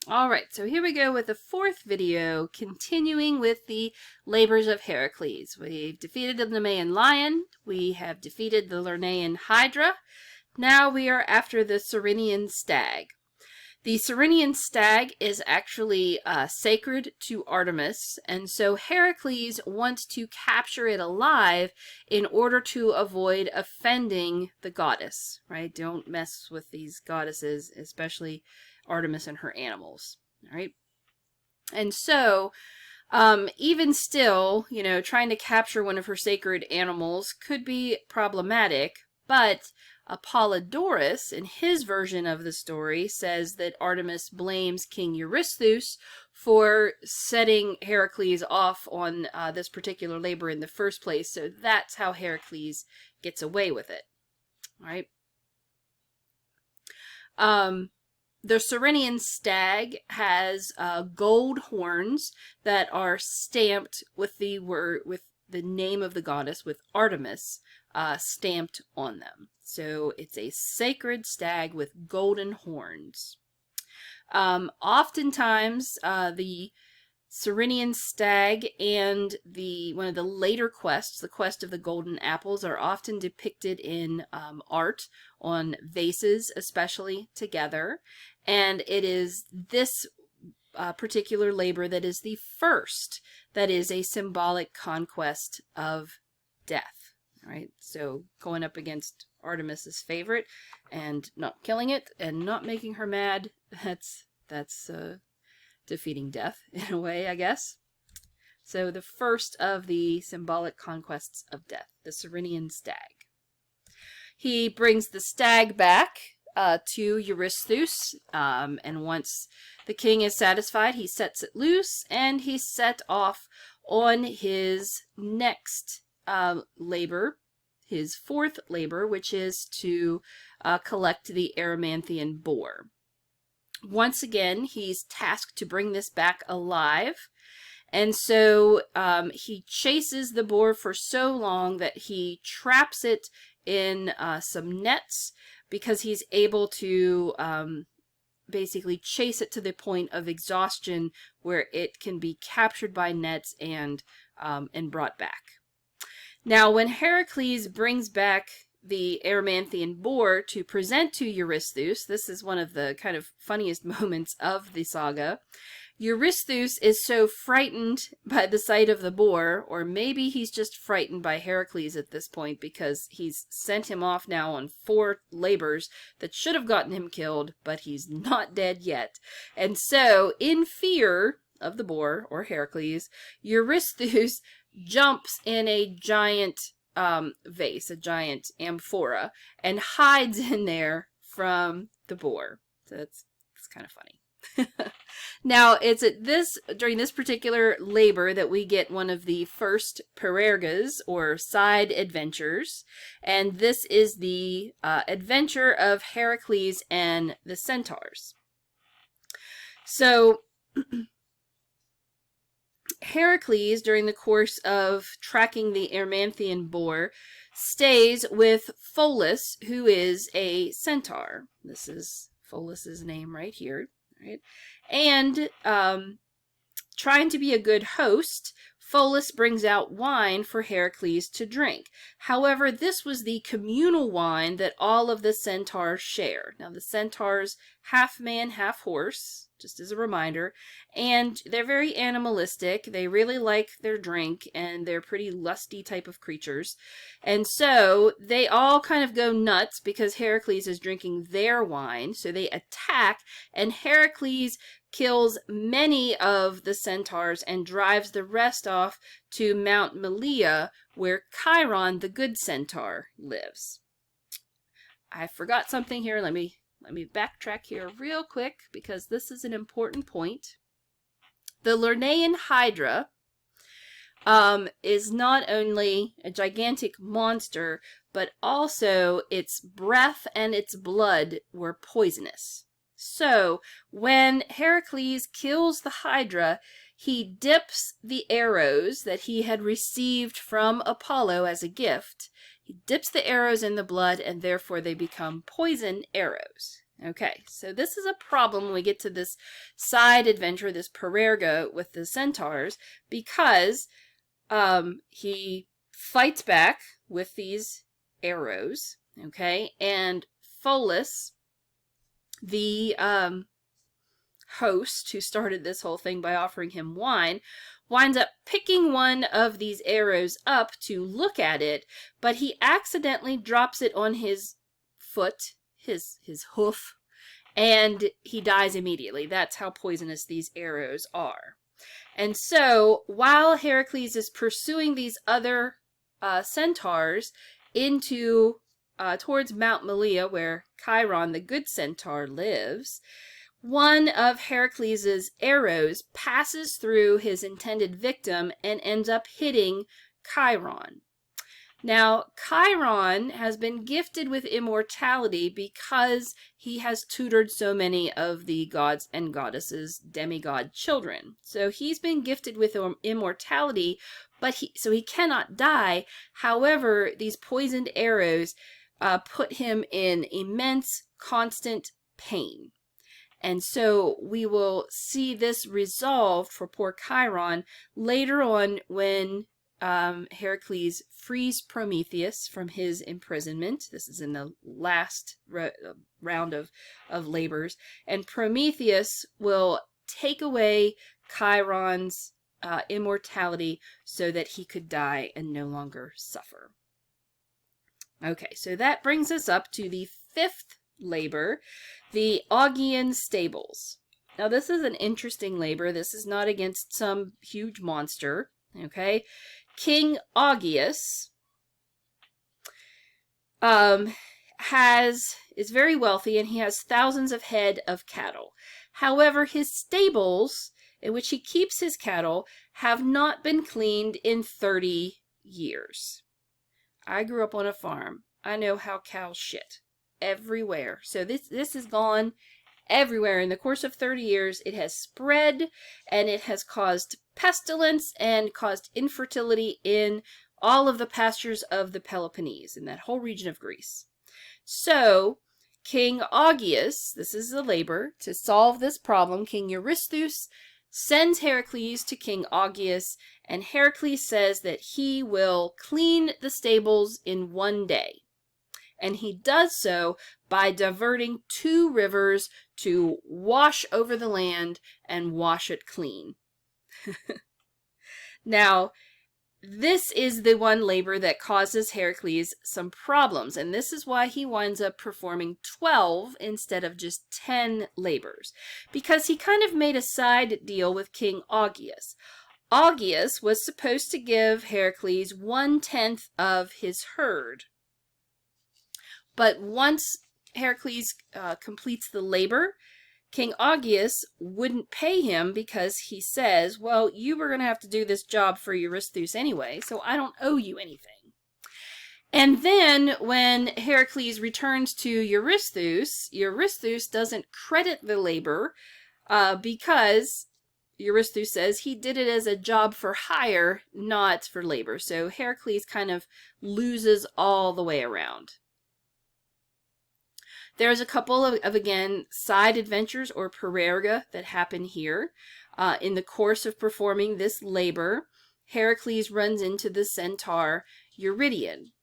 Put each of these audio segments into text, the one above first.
All right, so here we go with the fourth video, continuing with the labors of Heracles. We've defeated the Nemean lion, we have defeated the Lernaean hydra, now we are after the Cyrenian stag. The Cyrenian stag is actually sacred to Artemis, and so Heracles wants to capture it alive in order to avoid offending the goddess, right? Don't mess with these goddesses, especially Artemis and her animals, all right? And so, even still, trying to capture one of her sacred animals could be problematic, but Apollodorus, in his version of the story, says that Artemis blames King Eurystheus for setting Heracles off on this particular labor in the first place, so that's how Heracles gets away with it, all right? The Cyrenian stag has gold horns that are stamped with the name of the goddess, with Artemis stamped on them. So it's a sacred stag with golden horns. Oftentimes, the Cyrenian stag and one of the later quests, the quest of the golden apples, are often depicted in art, on vases especially, together. And it is this particular labor that is the first that is a symbolic conquest of death. All right, so going up against Artemis's favorite and not killing it and not making her mad, that's defeating death in a way, I guess. So the first of the symbolic conquests of death, the Cyrenian stag. He brings the stag back to Eurystheus, and once the king is satisfied, he sets it loose, and he set off on his next labor, his fourth labor, which is to collect the Erymanthian boar. Once again, he's tasked to bring this back alive, and so he chases the boar for so long that he traps it in some nets, because he's able to basically chase it to the point of exhaustion where it can be captured by nets and brought back. Now, when Heracles brings back the Erymanthian boar to present to Eurystheus, this is one of the kind of funniest moments of the saga. Eurystheus is so frightened by the sight of the boar, or maybe he's just frightened by Heracles at this point because he's sent him off now on 4 labors that should have gotten him killed, but he's not dead yet. And so, in fear of the boar, or Heracles, Eurystheus jumps in a giant vase, a giant amphora, and hides in there from the boar. So it's kind of funny. Now, it's during this particular labor that we get one of the first parergas, or side adventures, and this is the adventure of Heracles and the centaurs. So, Heracles, during the course of tracking the Erymanthian boar, stays with Pholus, who is a centaur. This is Pholus's name right here. Right? And trying to be a good host, Pholus brings out wine for Heracles to drink. However, this was the communal wine that all of the centaurs share. Now, the centaurs, half man, half horse, just as a reminder, and they're very animalistic. They really like their drink, and they're pretty lusty type of creatures. And so they all kind of go nuts because Heracles is drinking their wine. So they attack, and Heracles kills many of the centaurs and drives the rest off to Mount Malea, where Chiron, the good centaur, lives. I forgot something here. Let me backtrack here real quick, because this is an important point. The Lernaean hydra is not only a gigantic monster, but also its breath and its blood were poisonous. So, when Heracles kills the hydra, he dips the arrows that he had received from Apollo as a gift. He dips the arrows in the blood, and therefore they become poison arrows. Okay, so this is a problem when we get to this side adventure, this parerga with the centaurs, because he fights back with these arrows, okay, and Pholus, the host who started this whole thing by offering him wine, winds up picking one of these arrows up to look at it, but he accidentally drops it on his foot, his hoof, and he dies immediately. That's how poisonous these arrows are. And so, while Heracles is pursuing these other centaurs into towards Mount Malea, where Chiron, the good centaur, lives, one of Heracles' arrows passes through his intended victim and ends up hitting Chiron. Now, Chiron has been gifted with immortality because he has tutored so many of the gods and goddesses' demigod children. So he's been gifted with immortality, but he cannot die. However, these poisoned arrows put him in immense, constant pain. And so we will see this resolved for poor Chiron later on when Heracles frees Prometheus from his imprisonment. This is in the last round of labors. And Prometheus will take away Chiron's immortality so that he could die and no longer suffer. Okay, so that brings us up to the fifth labor, the Augean stables. Now, this is an interesting labor. This is not against some huge monster, okay? King Augeas is very wealthy, and he has thousands of head of cattle. However, his stables in which he keeps his cattle have not been cleaned in 30 years. I grew up on a farm. I know how cows shit everywhere. So this has gone everywhere. In the course of 30 years, it has spread, and it has caused pestilence and caused infertility in all of the pastures of the Peloponnese, in that whole region of Greece. So, King Augeas, this is the labor, to solve this problem, King Eurystheus sends Heracles to King Augeas, and Heracles says that he will clean the stables in 1 day. And he does so by diverting 2 rivers to wash over the land and wash it clean. Now, this is the one labor that causes Heracles some problems, and this is why he winds up performing 12 instead of just 10 labors, because he kind of made a side deal with King Augeas. Augeas was supposed to give Heracles 1/10 of his herd. But once Heracles completes the labor, King Augeas wouldn't pay him because he says, well, you were going to have to do this job for Eurystheus anyway, so I don't owe you anything. And then when Heracles returns to Eurystheus, Eurystheus doesn't credit the labor because Eurystheus says he did it as a job for hire, not for labor. So Heracles kind of loses all the way around. There's a couple of again, side adventures or parerga that happen here. In the course of performing this labor, Heracles runs into the centaur Eurydion.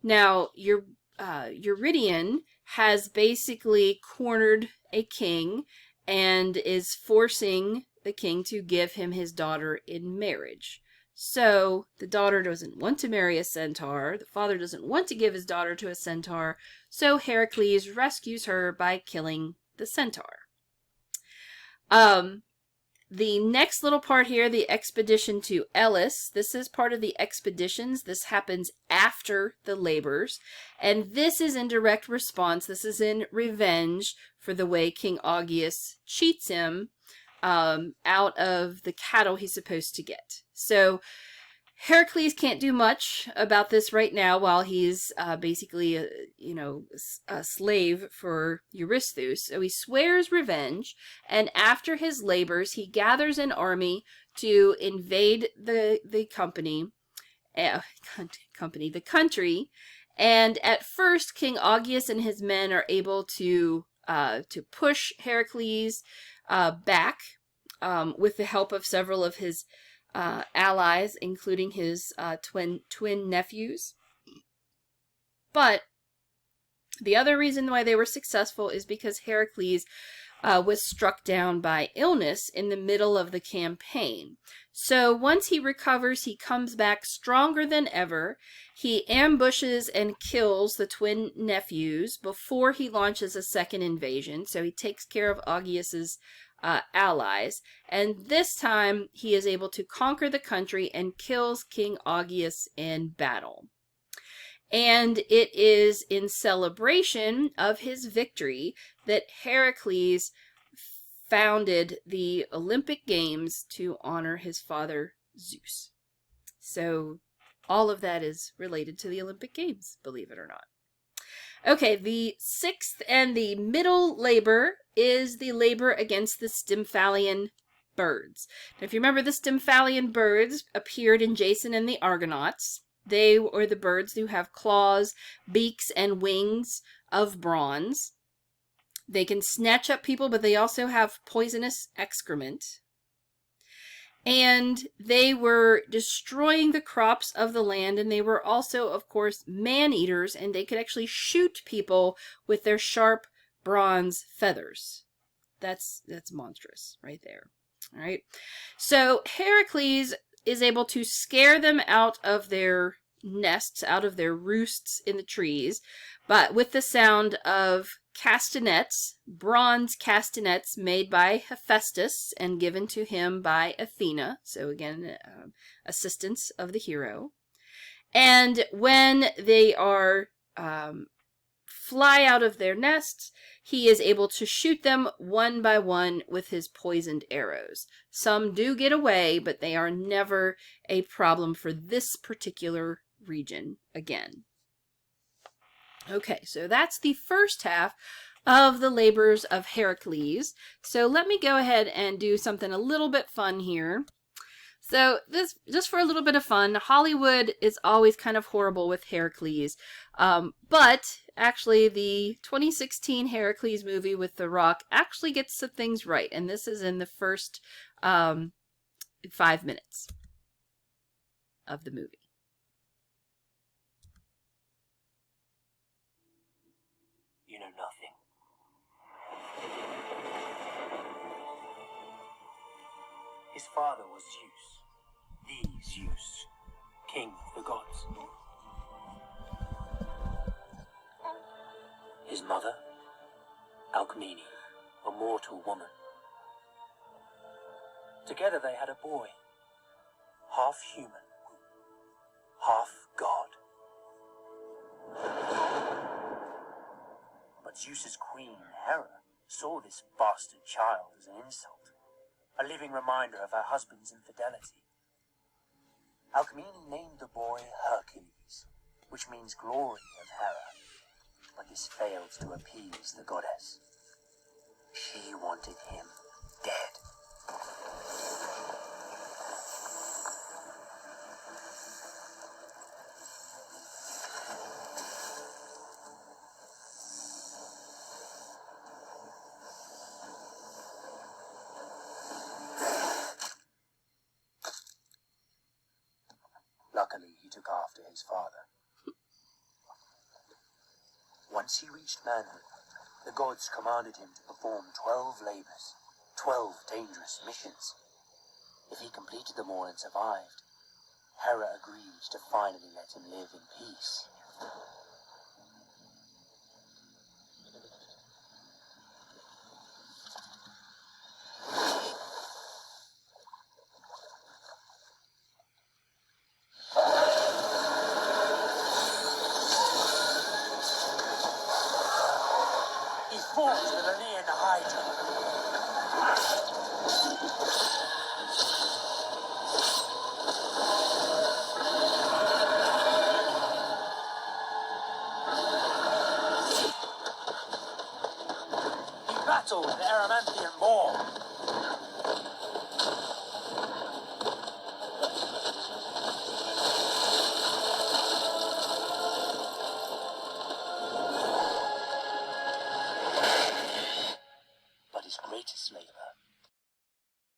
Now, Eurydion has basically cornered a king and is forcing the king to give him his daughter in marriage. So the daughter doesn't want to marry a centaur. The father doesn't want to give his daughter to a centaur. So Heracles rescues her by killing the centaur. The next little part here, the expedition to Elis. This is part of the expeditions. This happens after the labors. And this is in direct response. This is in revenge for the way King Augeas cheats him out of the cattle he's supposed to get. So Heracles can't do much about this right now while he's basically a slave for Eurystheus. So he swears revenge, and after his labors, he gathers an army to invade the country, And at first, King Augeas and his men are able to push Heracles back with the help of several of his allies, including his twin nephews. But the other reason why they were successful is because Heracles was struck down by illness in the middle of the campaign. So once he recovers, he comes back stronger than ever. He ambushes and kills the twin nephews before he launches a second invasion. So he takes care of Augeas's allies. And this time, he is able to conquer the country and kills King Augeas in battle. And it is in celebration of his victory that Heracles founded the Olympic Games to honor his father Zeus. So all of that is related to the Olympic Games, believe it or not. Okay, the sixth and the middle labor is the labor against the Stymphalian birds. Now, if you remember, the Stymphalian birds appeared in Jason and the Argonauts. They were the birds who have claws, beaks, and wings of bronze. They can snatch up people, but they also have poisonous excrement. And they were destroying the crops of the land, and they were also, of course, man-eaters, and they could actually shoot people with their sharp bronze feathers. That's monstrous right there. All right. So Heracles is able to scare them out of their nests, out of their roosts in the trees, but with the sound of castanets, bronze castanets made by Hephaestus and given to him by Athena. So again, assistance of the hero. And when they are fly out of their nests, he is able to shoot them one by one with his poisoned arrows. Some do get away, but they are never a problem for this particular region again. Okay, so that's the first half of the labors of Heracles. So let me go ahead and do something a little bit fun here. So this, just for a little bit of fun, Hollywood is always kind of horrible with Heracles. But actually the 2016 Heracles movie with The Rock actually gets some things right. And this is in the first 5 minutes of the movie. You know nothing. His father was Zeus, the Zeus, king of the gods. His mother, Alcmene, a mortal woman. Together they had a boy, half human, half god. But Zeus's queen, Hera, saw this bastard child as an insult, a living reminder of her husband's infidelity. Alcmene named the boy Hercules, which means glory of Hera, but this failed to appease the goddess. She wanted him dead. Luckily, he took after his father. Once he reached manhood, the gods commanded him to perform 12 labors, 12 dangerous missions. If he completed them all and survived, Hera agreed to finally let him live in peace.